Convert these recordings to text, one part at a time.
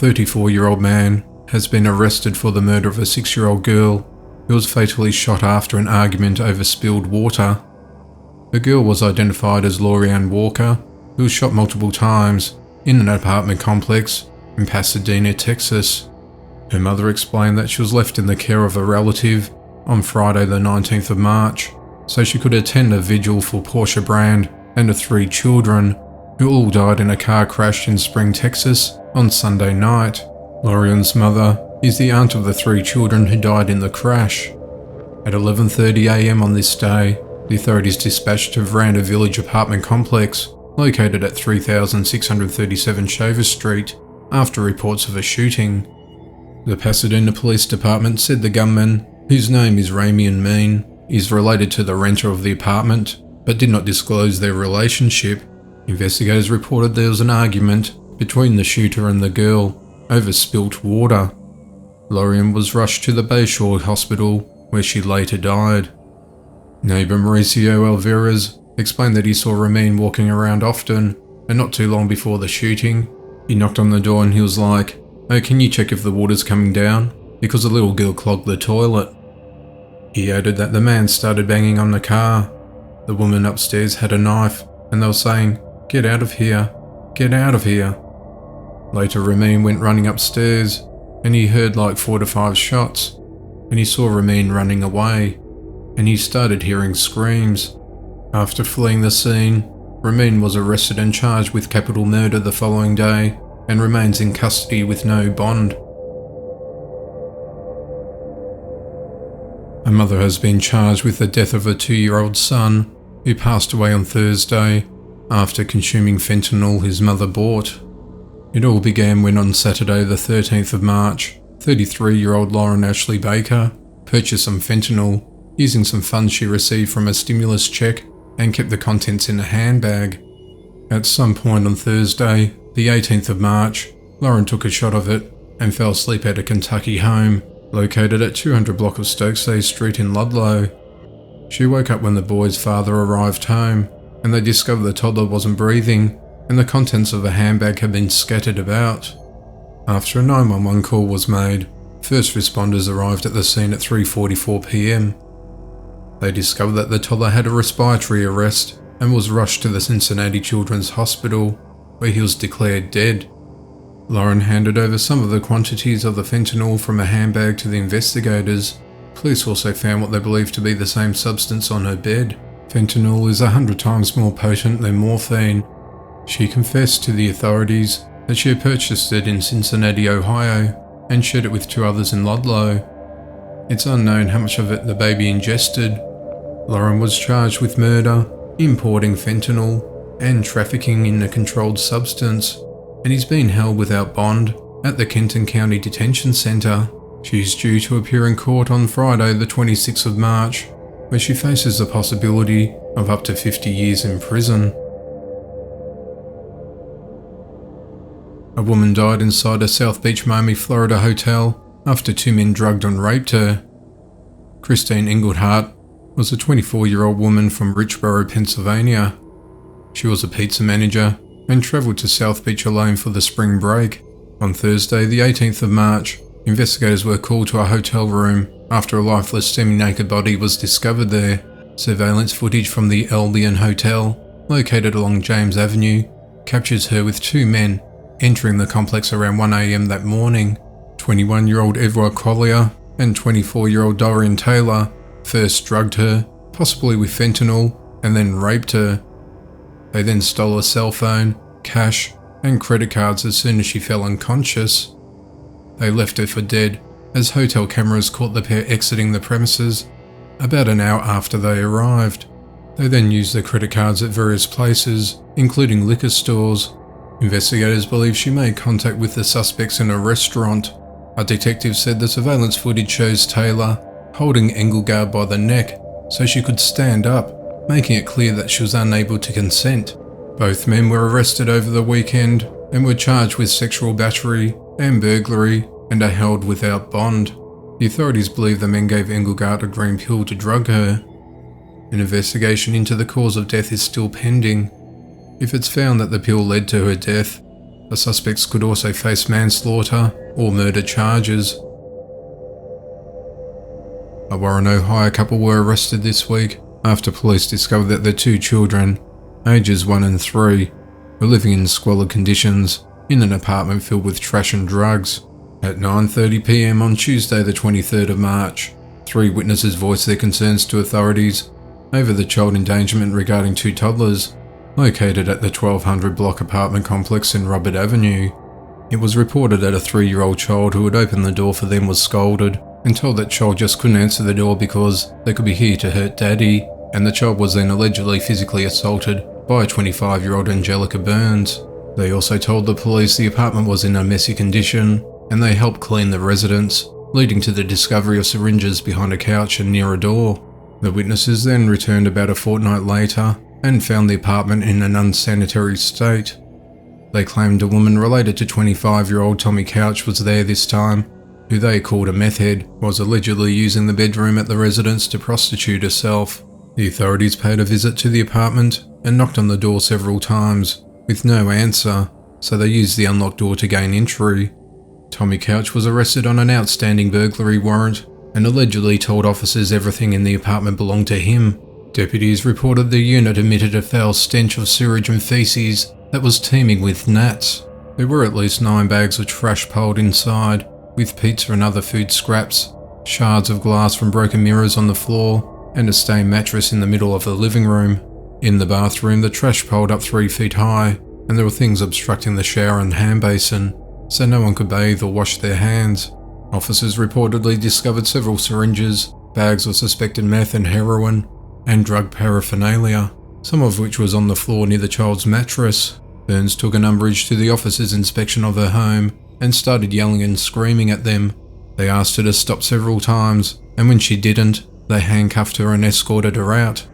34-year-old man has been arrested for the murder of a 6-year-old girl who was fatally shot after an argument over spilled water. The girl was identified as Lorianne Walker, who was shot multiple times in an apartment complex in Pasadena, Texas. Her mother explained that she was left in the care of a relative on Friday the 19th of March, so she could attend a vigil for Portia Brand and her 3 children, who all died in a car crash in Spring, Texas on Sunday night. Lorianne's mother is the aunt of the 3 children who died in the crash. At 11:30 a.m. on this day, the authorities dispatched to Veranda Village apartment complex located at 3637 Shaver Street after reports of a shooting. The Pasadena Police Department said the gunman, whose name is Ramian Mean, is related to the renter of the apartment, but did not disclose their relationship. Investigators reported there was an argument between the shooter and the girl over spilt water. Lorianne was rushed to the Bayshore Hospital, where she later died. Neighbor Mauricio Alvarez explained that he saw Ramin walking around often, and not too long before the shooting, he knocked on the door and he was like, "Oh, can you check if the water's coming down? Because a little girl clogged the toilet." He added that the man started banging on the car. The woman upstairs had a knife, and they were saying, "Get out of here, get out of here." Later, Ramin went running upstairs, and he heard like 4 to 5 shots, and he saw Ramin running away, and he started hearing screams. After fleeing the scene, Ramin was arrested and charged with capital murder the following day, and remains in custody with no bond. A mother has been charged with the death of a 2-year-old son who passed away on Thursday after consuming fentanyl his mother bought. It all began when on Saturday the 13th of March, 33-year-old Lauren Ashley Baker purchased some fentanyl using some funds she received from a stimulus check and kept the contents in a handbag. At some point on Thursday, the 18th of March, Lauren took a shot of it and fell asleep at a Kentucky home located at 200 block of Stokesay Street in Ludlow. She woke up when the boy's father arrived home, and they discovered the toddler wasn't breathing and the contents of a handbag had been scattered about. After a 911 call was made, first responders arrived at the scene at 3:44 p.m. They discovered that the toddler had a respiratory arrest and was rushed to the Cincinnati Children's Hospital, where he was declared dead. Lauren handed over some of the quantities of the fentanyl from a handbag to the investigators. Police also found what they believed to be the same substance on her bed. Fentanyl is 100 times more potent than morphine. She confessed to the authorities that she had purchased it in Cincinnati, Ohio, and shared it with 2 others in Ludlow. It's unknown how much of it the baby ingested. Lauren was charged with murder, importing fentanyl, and trafficking in a controlled substance, and is being held without bond at the Kenton County Detention Center. She is due to appear in court on Friday the 26th of March, where she faces the possibility of up to 50 years in prison. A woman died inside a South Beach, Miami, Florida hotel after 2 men drugged and raped her. Christine Engelhardt was a 24-year-old woman from Richboro, Pennsylvania. She was a pizza manager and travelled to South Beach alone for the spring break. On Thursday, the 18th of March, investigators were called to a hotel room after a lifeless semi-naked body was discovered there. Surveillance footage from the Albion Hotel, located along James Avenue, captures her with 2 men entering the complex around 1 a.m. that morning. 21-year-old Edward Collier and 24-year-old Dorian Taylor first drugged her, possibly with fentanyl, and then raped her. They then stole a cell phone, cash, and credit cards as soon as she fell unconscious. They left her for dead, as hotel cameras caught the pair exiting the premises about an hour after they arrived. They then used the credit cards at various places, including liquor stores. Investigators believe she made contact with the suspects in a restaurant. A detective said the surveillance footage shows Taylor holding Engelgard by the neck so she could stand up, making it clear that she was unable to consent. Both men were arrested over the weekend and were charged with sexual battery and burglary and are held without bond. The authorities believe the men gave Engelgard a green pill to drug her. An investigation into the cause of death is still pending. If it's found that the pill led to her death, The suspects could also face manslaughter or murder charges. A Warren, Ohio couple were arrested this week after police discovered that their 2 children, ages 1 and 3, were living in squalid conditions in an apartment filled with trash and drugs. At 9:30 p.m. on Tuesday the 23rd of March, 3 witnesses voiced their concerns to authorities over the child endangerment regarding 2 toddlers located at the 1200 block apartment complex in Robert Avenue. It was reported that a 3-year-old child who had opened the door for them was scolded and told that child just couldn't answer the door because they could be here to hurt daddy, and the child was then allegedly physically assaulted by 25-year-old Angelica Burns. They also told the police the apartment was in a messy condition and they helped clean the residence, leading to the discovery of syringes behind a couch and near a door. The witnesses then returned about a fortnight later and found the apartment in an unsanitary state. They claimed a woman related to 25-year-old Tommy Couch was there this time, who they called a meth head, was allegedly using the bedroom at the residence to prostitute herself. The authorities paid a visit to the apartment and knocked on the door several times, with no answer, so they used the unlocked door to gain entry. Tommy Couch was arrested on an outstanding burglary warrant and allegedly told officers everything in the apartment belonged to him. Deputies reported the unit emitted a foul stench of sewage and feces that was teeming with gnats. There were at least 9 bags of trash piled inside, with pizza and other food scraps, shards of glass from broken mirrors on the floor, and a stained mattress in the middle of the living room. In the bathroom, the trash piled up 3 feet high, and there were things obstructing the shower and hand basin, so no one could bathe or wash their hands. Officers reportedly discovered several syringes, bags of suspected meth and heroin, and drug paraphernalia, some of which was on the floor near the child's mattress. Burns took an umbrage to the officers' inspection of her home and started yelling and screaming at them. They asked her to stop several times, and when she didn't, they handcuffed her and escorted her out.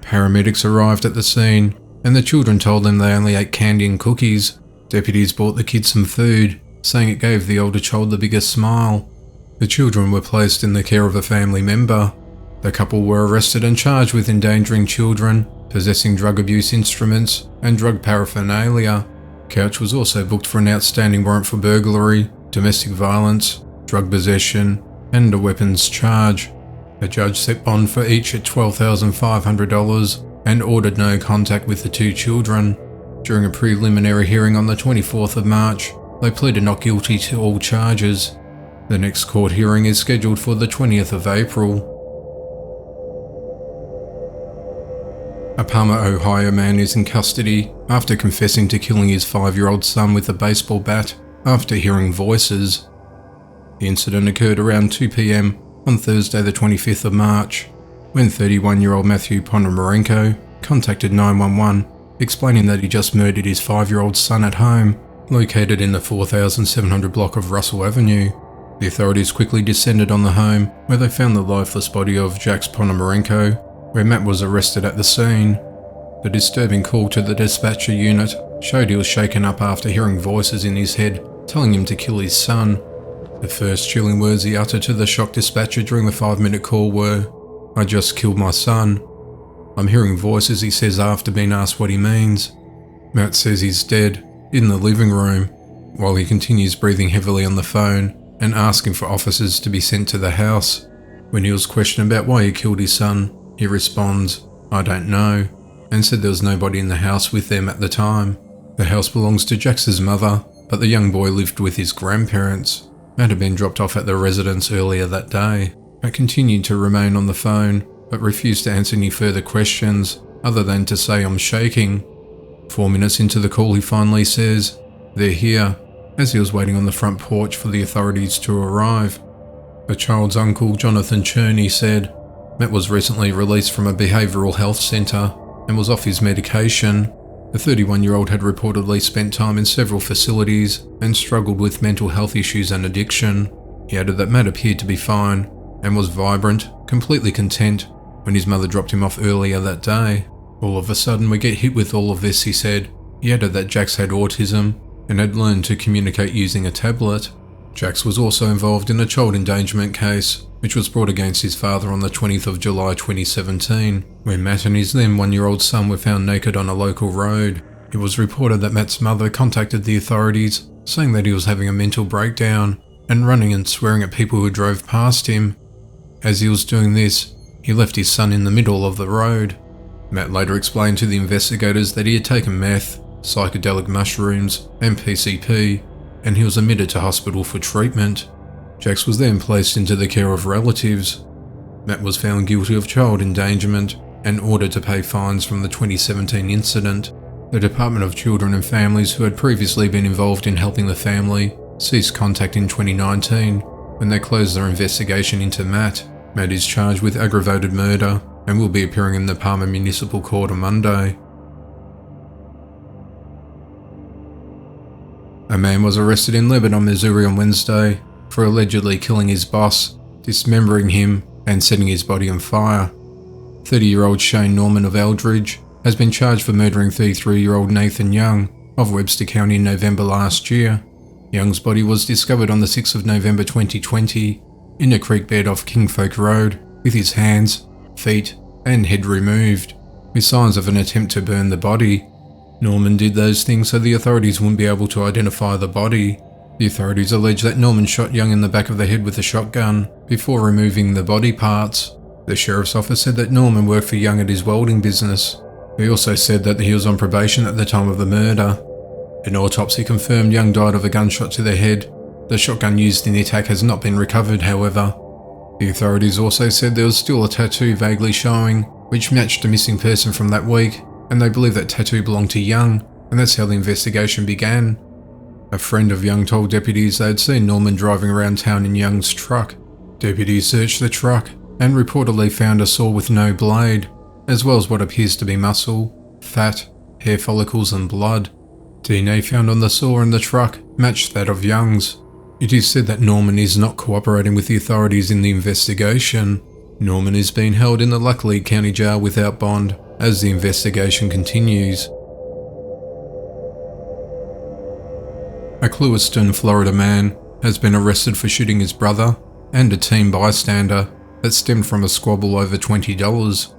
Paramedics arrived at the scene, and the children told them they only ate candy and cookies. Deputies bought the kids some food, saying it gave the older child the biggest smile. The children were placed in the care of a family member. The couple were arrested and charged with endangering children, possessing drug abuse instruments, and drug paraphernalia. Couch was also booked for an outstanding warrant for burglary, domestic violence, drug possession, and a weapons charge. A judge set bond for each at $12,500 and ordered no contact with the 2 children. During a preliminary hearing on the 24th of March, they pleaded not guilty to all charges. The next court hearing is scheduled for the 20th of April. A Palmer, Ohio man is in custody after confessing to killing his 5-year-old son with a baseball bat after hearing voices. The incident occurred around 2 p.m. on Thursday the 25th of March, when 31-year-old Matthew Ponomarenko contacted 911, explaining that he just murdered his 5-year-old son at home, located in the 4700 block of Russell Avenue. The authorities quickly descended on the home, where they found the lifeless body of Jax Ponomarenko, where Matt was arrested at the scene. The disturbing call to the dispatcher unit showed he was shaken up after hearing voices in his head telling him to kill his son. The first chilling words he uttered to the shocked dispatcher during the 5-minute call were, "I just killed my son." "I'm hearing voices," he says after being asked what he means. Matt says he's dead, in the living room, while he continues breathing heavily on the phone and asking for officers to be sent to the house. When he was questioned about why he killed his son, he responds, "I don't know," and said there was nobody in the house with them at the time. The house belongs to Jax's mother, but the young boy lived with his grandparents. Matt had been dropped off at the residence earlier that day. Matt continued to remain on the phone, but refused to answer any further questions, other than to say, "I'm shaking." 4 minutes into the call, he finally says, "They're here," as he was waiting on the front porch for the authorities to arrive. The child's uncle, Jonathan Cherney, said, Matt was recently released from a behavioural health centre and was off his medication. The 31-year-old had reportedly spent time in several facilities and struggled with mental health issues and addiction. He added that Matt appeared to be fine and was vibrant, completely content, when his mother dropped him off earlier that day. "All of a sudden we get hit with all of this," he said. He added that Jax had autism and had learned to communicate using a tablet. Jax was also involved in a child endangerment case, which was brought against his father on the 20th of July 2017, when Matt and his then 1-year-old son were found naked on a local road. It was reported that Matt's mother contacted the authorities, saying that he was having a mental breakdown and running and swearing at people who drove past him. As he was doing this, he left his son in the middle of the road. Matt later explained to the investigators that he had taken meth, psychedelic mushrooms, and PCP, and he was admitted to hospital for treatment. Jax was then placed into the care of relatives. Matt was found guilty of child endangerment and ordered to pay fines from the 2017 incident. The Department of Children and Families, who had previously been involved in helping the family, ceased contact in 2019 when they closed their investigation into Matt. Matt is charged with aggravated murder and will be appearing in the PRYME Municipal Court on Monday. A man was arrested in Lebanon, Missouri on Wednesday for allegedly killing his boss, dismembering him, and setting his body on fire. 30-year-old Shane Norman of Eldridge has been charged for murdering 33-year-old Nathan Young of Webster County in November last year. Young's body was discovered on the 6th of November 2020 in a creek bed off Kingfolk Road with his hands, feet, and head removed, with signs of an attempt to burn the body. Norman did those things so the authorities wouldn't be able to identify the body. The authorities allege that Norman shot Young in the back of the head with a shotgun before removing the body parts. The sheriff's office said that Norman worked for Young at his welding business. He also said that he was on probation at the time of the murder. An autopsy confirmed Young died of a gunshot to the head. The shotgun used in the attack has not been recovered, however. The authorities also said there was still a tattoo vaguely showing, which matched a missing person from that week, and they believe that tattoo belonged to Young, and that's how the investigation began. A friend of Young told deputies they had seen Norman driving around town in Young's truck. Deputies searched the truck and reportedly found a saw with no blade, as well as what appears to be muscle, fat, hair follicles and blood. DNA found on the saw in the truck matched that of Young's. It is said that Norman is not cooperating with the authorities in the investigation. Norman is being held in the Laclede County Jail without bond as the investigation continues. A Clewiston, Florida man has been arrested for shooting his brother and a teen bystander that stemmed from a squabble over $20.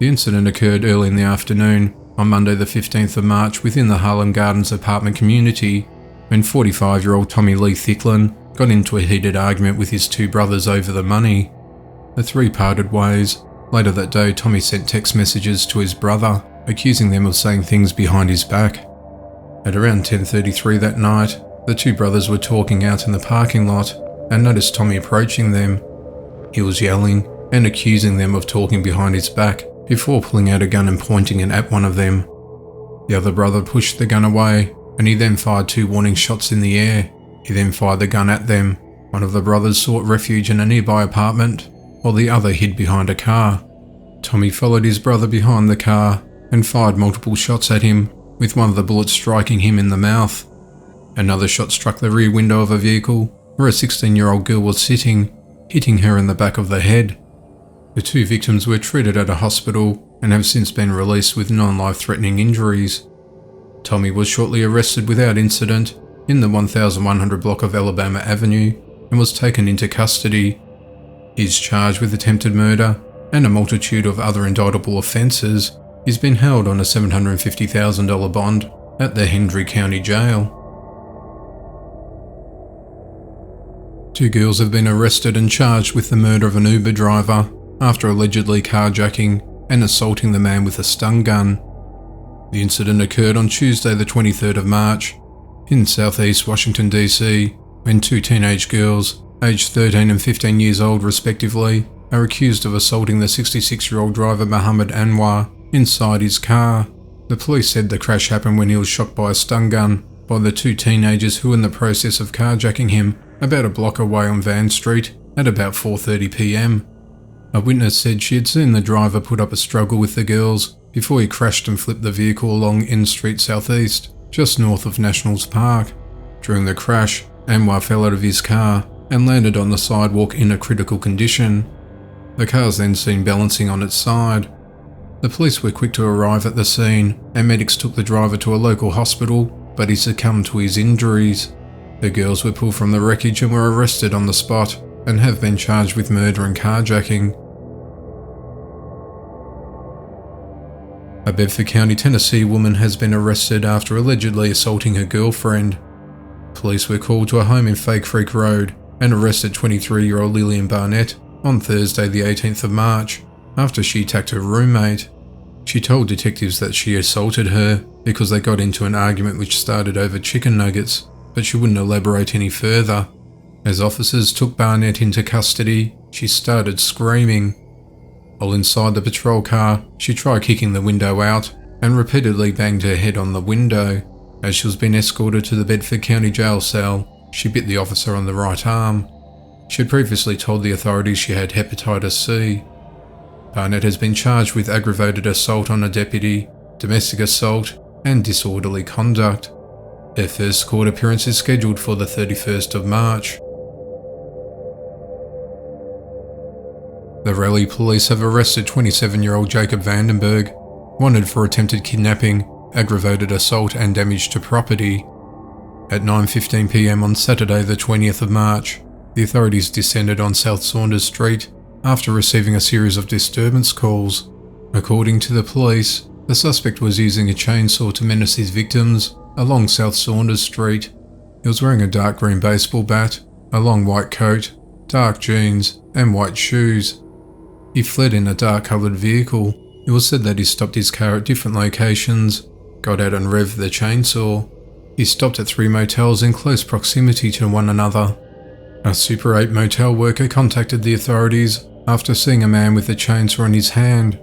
The incident occurred early in the afternoon on Monday the 15th of March within the Harlem Gardens apartment community when 45-year-old Tommy Lee Thicklin got into a heated argument with his two brothers over the money. The three parted ways. Later that day, Tommy sent text messages to his brother, accusing them of saying things behind his back. At around 10:33 that night, the two brothers were talking out in the parking lot and noticed Tommy approaching them. He was yelling and accusing them of talking behind his back before pulling out a gun and pointing it at one of them. The other brother pushed the gun away and he then fired two warning shots in the air. He then fired the gun at them. One of the brothers sought refuge in a nearby apartment, while the other hid behind a car. Tommy followed his brother behind the car and fired multiple shots at him, with one of the bullets striking him in the mouth. Another shot struck the rear window of a vehicle where a 16-year-old girl was sitting, hitting her in the back of the head. The two victims were treated at a hospital and have since been released with non-life-threatening injuries. Tommy was shortly arrested without incident in the 1100 block of Alabama Avenue and was taken into custody. He is charged with attempted murder and a multitude of other indictable offences. He's been held on a $750,000 bond at the Hendry County Jail. Two girls have been arrested and charged with the murder of an Uber driver after allegedly carjacking and assaulting the man with a stun gun. The incident occurred on Tuesday the 23rd of March in southeast Washington DC when two teenage girls, aged 13 and 15 years old respectively, are accused of assaulting the 66-year-old driver Muhammad Anwar inside his car. The police said the crash happened when he was shot by a stun gun by the two teenagers who were in the process of carjacking him about a block away on Van Street at about 4:30 p.m. A witness said she had seen the driver put up a struggle with the girls before he crashed and flipped the vehicle along N Street Southeast, just north of Nationals Park. During the crash, Anwar fell out of his car and landed on the sidewalk in a critical condition. The car was then seen balancing on its side. The police were quick to arrive at the scene and medics took the driver to a local hospital, but he succumbed to his injuries. The girls were pulled from the wreckage and were arrested on the spot and have been charged with murder and carjacking. A A Bedford County, Tennessee woman has been arrested after allegedly assaulting her girlfriend. Police were called to a home in Fake Creek Road and arrested 23-year-old Lillian Barnett on Thursday the 18th of March after she attacked her roommate. She told detectives that she assaulted her because they got into an argument which started over chicken nuggets, but she wouldn't elaborate any further. As officers took Barnett into custody, she started screaming. While inside the patrol car, she tried kicking the window out and repeatedly banged her head on the window. As she was being escorted to the Bedford County jail cell, she bit the officer on the right arm. She had previously told the authorities she had hepatitis C. Barnett has been charged with aggravated assault on a deputy, domestic assault, and disorderly conduct. Her first court appearance is scheduled for the 31st of March. The Raleigh police have arrested 27-year-old Jacob Vandenberg, wanted for attempted kidnapping, aggravated assault and damage to property. At 9:15 p.m. on Saturday the 20th of March, the authorities descended on South Saunders Street after receiving a series of disturbance calls. According to the police, the suspect was using a chainsaw to menace his victims along South Saunders Street. He was wearing a dark green baseball bat, a long white coat, dark jeans, and white shoes. He fled in a dark-coloured vehicle. It was said that he stopped his car at different locations, got out and revved the chainsaw. He stopped at 3 motels in close proximity to one another. A Super 8 motel worker contacted the authorities after seeing a man with a chainsaw in his hand.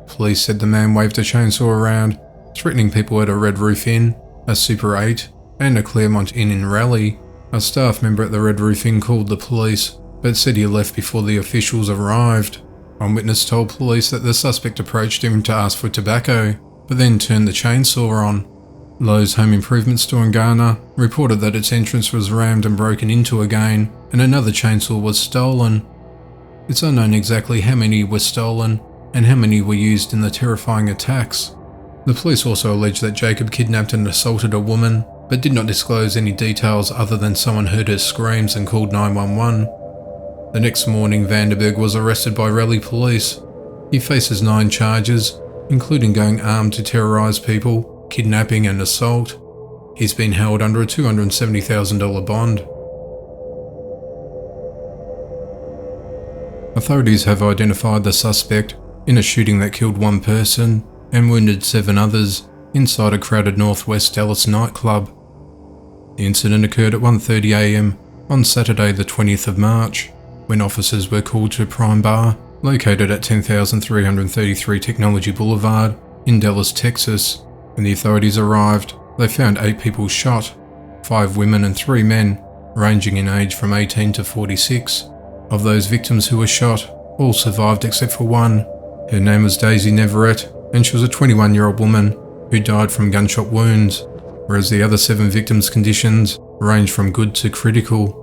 Police said the man waved a chainsaw around, threatening people at a Red Roof Inn, a Super 8, and a Claremont Inn in Raleigh. A staff member at the Red Roof Inn called the police, but said he left before the officials arrived. One witness told police that the suspect approached him to ask for tobacco, but then turned the chainsaw on. Lowe's Home Improvement Store in Garner reported that its entrance was rammed and broken into again, and another chainsaw was stolen. It's unknown exactly how many were stolen and how many were used in the terrifying attacks. The police also alleged that Jacob kidnapped and assaulted a woman, but did not disclose any details other than someone heard her screams and called 911. The next morning, Vandenberg was arrested by Raleigh police. He faces 9 charges, including going armed to terrorize people, kidnapping and assault. He's been held under a $270,000 bond. Authorities have identified the suspect in a shooting that killed 1 person and wounded 7 others inside a crowded Northwest Dallas nightclub. The incident occurred at 1:30 a.m. on Saturday the 20th of March, when officers were called to PRYME Bar, located at 10,333 Technology Boulevard in Dallas, Texas. When the authorities arrived, they found 8 people shot, 5 women and 3 men, ranging in age from 18 to 46. Of those victims who were shot, all survived except for one. Her name was Daisy Neverett, and she was a 21-year-old woman who died from gunshot wounds, whereas the other 7 victims' conditions ranged from good to critical.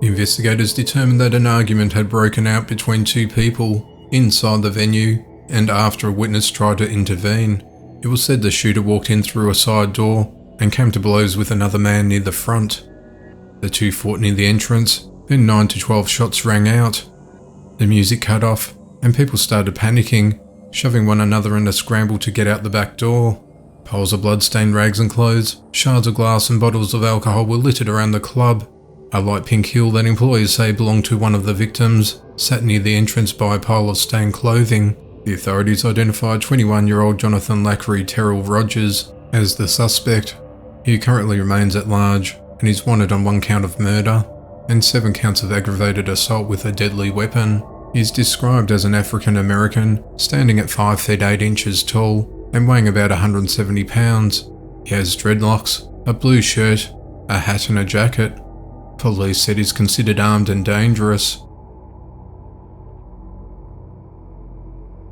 Investigators determined that an argument had broken out between 2 people inside the venue and after a witness tried to intervene. It was said the shooter walked in through a side door and came to blows with another man near the front. The 2 fought near the entrance, then 9 to 12 shots rang out. The music cut off and people started panicking, shoving one another in a scramble to get out the back door. Piles of blood-stained rags and clothes, shards of glass and bottles of alcohol were littered around the club. A light pink hill that employees say belonged to one of the victims sat near the entrance by a pile of stained clothing. The authorities identified 21-year-old Jonathan Lackery Terrell Rogers as the suspect. He currently remains at large and is wanted on 1 count of murder and 7 counts of aggravated assault with a deadly weapon. He is described as an African American, standing at 5 feet 8 inches tall and weighing about 170 pounds. He has dreadlocks, a blue shirt, a hat and a jacket. Police said he's considered armed and dangerous.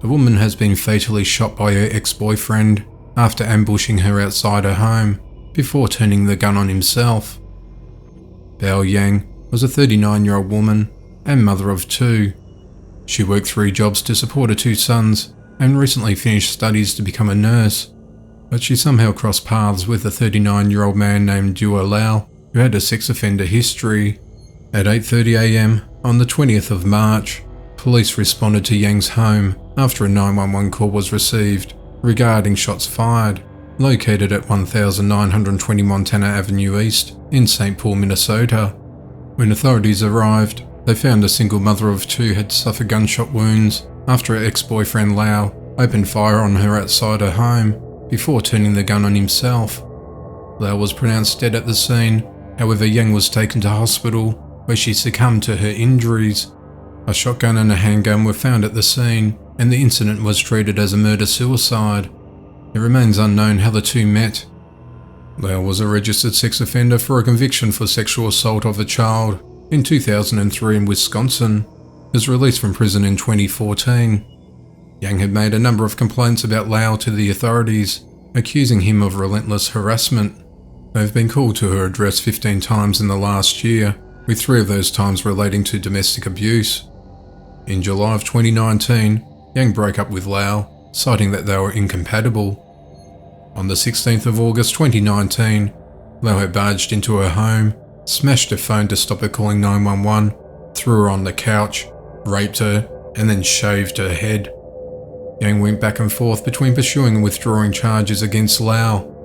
The woman has been fatally shot by her ex-boyfriend after ambushing her outside her home before turning the gun on himself. Bao Yang was a 39-year-old woman and mother of 2. She worked 3 jobs to support her 2 sons and recently finished studies to become a nurse, but she somehow crossed paths with a 39-year-old man named Duo Lau, who had a sex offender history. At 8:30 a.m. on the 20th of March, police responded to Yang's home after a 911 call was received. regarding shots fired, located at 1920 Montana Avenue East in St. Paul, Minnesota. When authorities arrived, they found a single mother of two had suffered gunshot wounds after her ex-boyfriend Lau opened fire on her outside her home before turning the gun on himself. Lau was pronounced dead at the scene, however Yang was taken to hospital where she succumbed to her injuries. A shotgun and a handgun were found at the scene, and the incident was treated as a murder-suicide. It remains unknown how the two met. Lau was a registered sex offender for a conviction for sexual assault of a child in 2003 in Wisconsin. He was released from prison in 2014. Yang had made a number of complaints about Lau to the authorities, accusing him of relentless harassment. They have been called to her address 15 times in the last year, with 3 of those times relating to domestic abuse. In July of 2019, Yang broke up with Lau, citing that they were incompatible. On the 16th of August 2019, Lau had barged into her home, smashed her phone to stop her calling 911, threw her on the couch, raped her, and then shaved her head. Yang went back and forth between pursuing and withdrawing charges against Lau.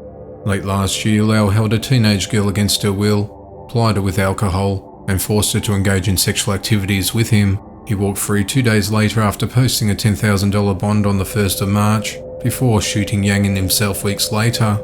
Late last year, Lau held a teenage girl against her will, plied her with alcohol, and forced her to engage in sexual activities with him. He walked free 2 days later after posting a $10,000 bond on the 1st of March, before shooting Yang and himself weeks later.